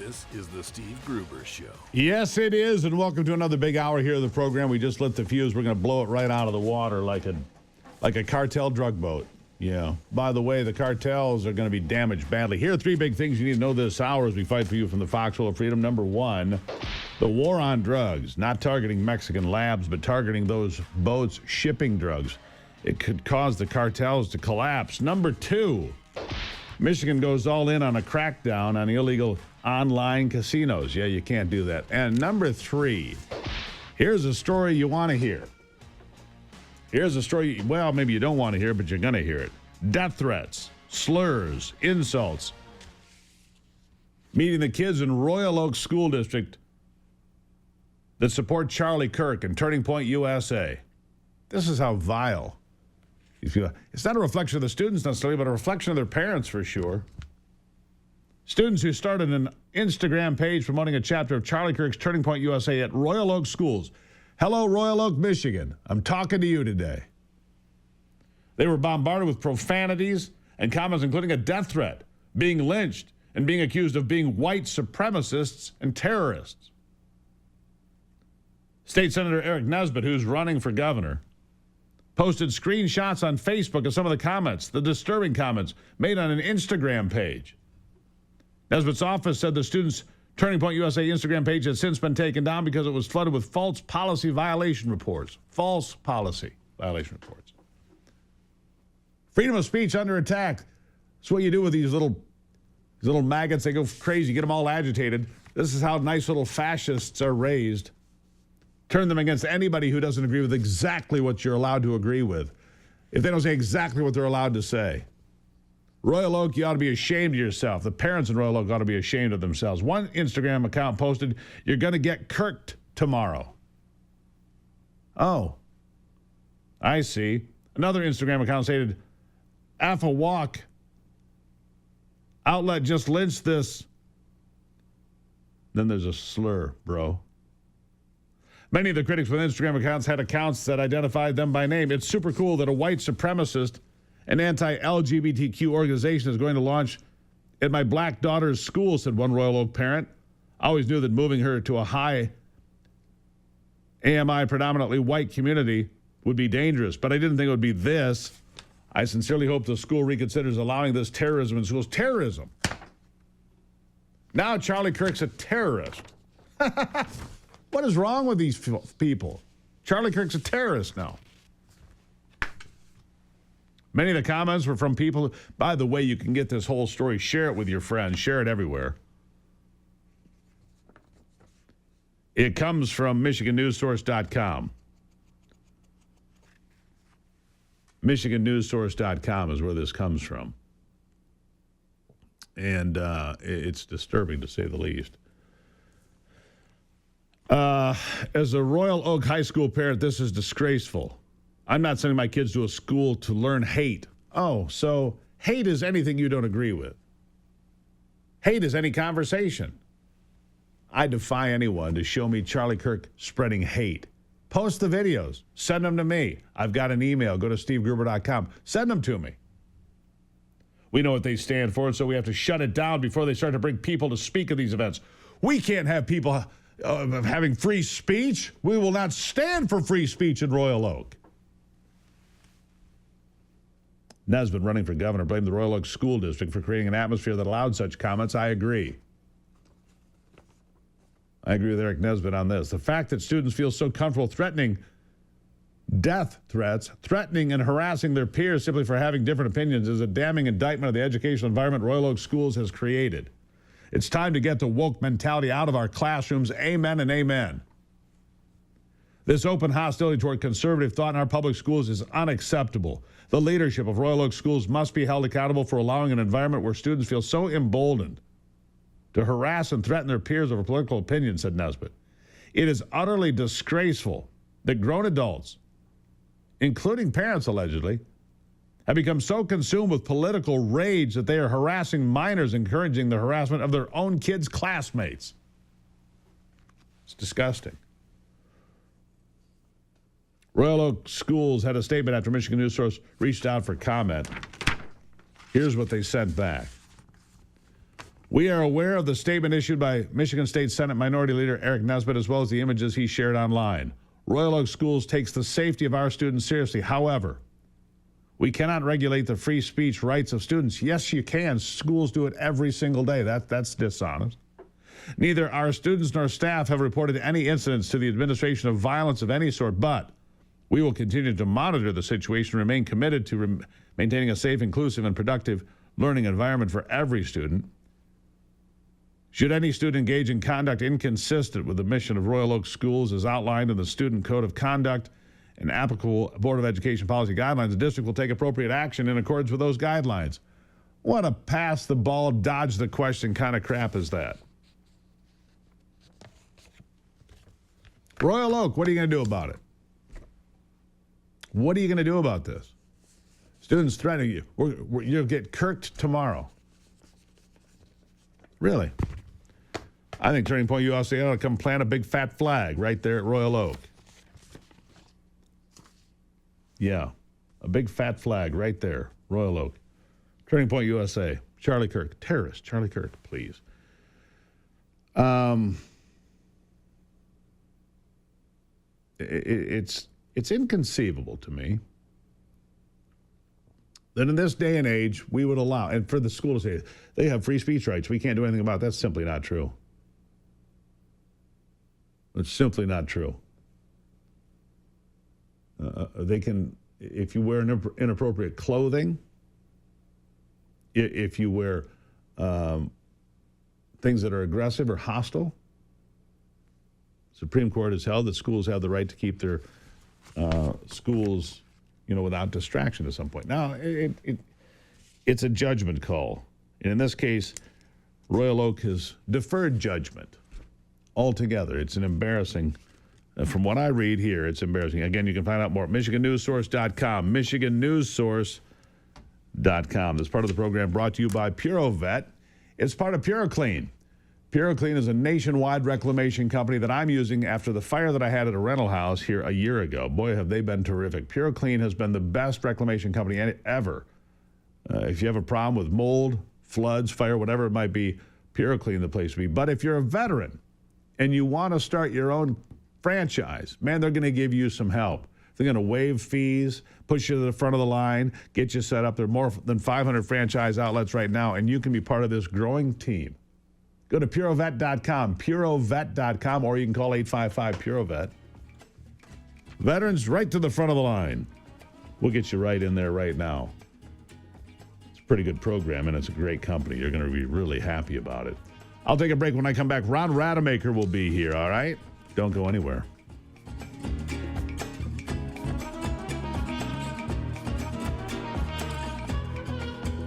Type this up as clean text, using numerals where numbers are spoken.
This is the Steve Gruber Show. Yes, it is, and welcome to another big hour here of the program. We just lit the fuse. We're going to blow it right out of the water like a cartel drug boat. Yeah. By the way, the cartels are going to be damaged badly. Here are three big things you need to know this hour as we fight for you from the foxhole of freedom. Number one, the war on drugs, not targeting Mexican labs, but targeting those boats shipping drugs. It could cause the cartels to collapse. Number two, Michigan goes all in on a crackdown on illegal online casinos. Yeah, you can't do that. And number three, here's a story you want to hear. Here's a story, well, maybe you don't want to hear, but you're going to hear it. Death threats, slurs, insults. Meeting the kids in Royal Oak School District that support Charlie Kirk and Turning Point USA. This is how vile. It's not a reflection of the students necessarily, but a reflection of their parents for sure. Students who started an Instagram page promoting a chapter of Charlie Kirk's Turning Point USA at Royal Oak Schools. Hello, Royal Oak, Michigan. I'm talking to you today. They were bombarded with profanities and comments including a death threat, being lynched, and being accused of being white supremacists and terrorists. State Senator Eric Nesbitt, who's running for governor, posted screenshots on Facebook of some of the comments, the disturbing comments made on an Instagram page. Nesbitt's office said the students' Turning Point USA Instagram page has since been taken down because it was flooded with false policy violation reports. False policy violation reports. Freedom of speech under attack. That's what you do with these little maggots. They go crazy, get them all agitated. This is how nice little fascists are raised. Turn them against anybody who doesn't agree with exactly what you're allowed to agree with. If they don't say exactly what they're allowed to say. Royal Oak, you ought to be ashamed of yourself. The parents in Royal Oak ought to be ashamed of themselves. One Instagram account posted, "You're going to get Kirked tomorrow." Oh, I see. Another Instagram account stated, "Alpha Walk outlet just lynched this." Then there's a slur, bro. Many of the critics with Instagram accounts had accounts that identified them by name. It's super cool that a white supremacist, an anti-LGBTQ organization, is going to launch at my black daughter's school, said one Royal Oak parent. I always knew that moving her to a high AMI predominantly white community would be dangerous, but I didn't think it would be this. I sincerely hope the school reconsiders allowing this terrorism in schools. Terrorism. Now Charlie Kirk's a terrorist. What is wrong with these people? Charlie Kirk's a terrorist now. Many of the comments were from people. By the way, you can get this whole story. Share it with your friends. Share it everywhere. It comes from MichiganNewsSource.com. MichiganNewsSource.com is where this comes from. And it's disturbing, to say the least. As a Royal Oak High School parent, this is disgraceful. I'm not sending my kids to a school to learn hate. Oh, so hate is anything you don't agree with. Hate is any conversation. I defy anyone to show me Charlie Kirk spreading hate. Post the videos. Send them to me. I've got an email. Go to stevegruber.com. Send them to me. We know what they stand for, and so we have to shut it down before they start to bring people to speak at these events. We can't have people having free speech. We will not stand for free speech in Royal Oak. Nesbitt, running for governor, blamed the Royal Oak School District for creating an atmosphere that allowed such comments. I agree. I agree with Eric Nesbitt on this. The fact that students feel so comfortable threatening death threats, threatening and harassing their peers simply for having different opinions is a damning indictment of the educational environment Royal Oak Schools has created. It's time to get the woke mentality out of our classrooms. Amen and amen. This open hostility toward conservative thought in our public schools is unacceptable. The leadership of Royal Oak Schools must be held accountable for allowing an environment where students feel so emboldened to harass and threaten their peers over political opinions, said Nesbitt. It is utterly disgraceful that grown adults, including parents allegedly, have become so consumed with political rage that they are harassing minors, encouraging the harassment of their own kids' classmates. It's disgusting. Royal Oak Schools had a statement after Michigan News Source reached out for comment. Here's what they sent back. We are aware of the statement issued by Michigan State Senate Minority Leader Eric Nesbitt, as well as the images he shared online. Royal Oak Schools takes the safety of our students seriously. However, we cannot regulate the free speech rights of students. Yes, you can. Schools do it every single day. That's dishonest. Neither our students nor staff have reported any incidents to the administration of violence of any sort, but we will continue to monitor the situation and remain committed to maintaining a safe, inclusive, and productive learning environment for every student. Should any student engage in conduct inconsistent with the mission of Royal Oak Schools as outlined in the Student Code of Conduct and applicable Board of Education policy guidelines, the district will take appropriate action in accordance with those guidelines. What a pass the ball, dodge the question kind of crap is that? Royal Oak, what are you going to do about it? What are you going to do about this? Students threatening you. You'll get kirked tomorrow. Really? I think Turning Point USA ought to come plant a big fat flag right there at Royal Oak. Yeah, a big fat flag right there, Royal Oak. Turning Point USA. Charlie Kirk. Terrorist. Charlie Kirk, please. It's inconceivable to me that in this day and age we would allow, and for the school to say they have free speech rights, we can't do anything about it. That's simply not true. It's simply not true. They can, if you wear inappropriate clothing, if you wear things that are aggressive or hostile, Supreme Court has held that schools have the right to keep their schools, without distraction at some point. Now, it's a judgment call. And in this case, Royal Oak has deferred judgment altogether. It's an embarrassing, from what I read here, it's embarrassing. Again, you can find out more at MichiganNewsSource.com, MichiganNewsSource.com. This part of the program brought to you by PuroVet. It's part of PuroClean. PuroClean is a nationwide reclamation company that I'm using after the fire that I had at a rental house here a year ago. Boy, have they been terrific. PuroClean has been the best reclamation company ever. If you have a problem with mold, floods, fire, whatever it might be, PuroClean the place to be. But if you're a veteran and you want to start your own franchise, man, they're going to give you some help. They're going to waive fees, push you to the front of the line, get you set up. There are more than 500 franchise outlets right now, and you can be part of this growing team. Go to purovet.com, purovet.com, or you can call 855-PUROVET. Veterans, right to the front of the line. We'll get you right in there right now. It's a pretty good program, and it's a great company. You're going to be really happy about it. I'll take a break. When I come back, Ron Rademacher will be here, all right? Don't go anywhere.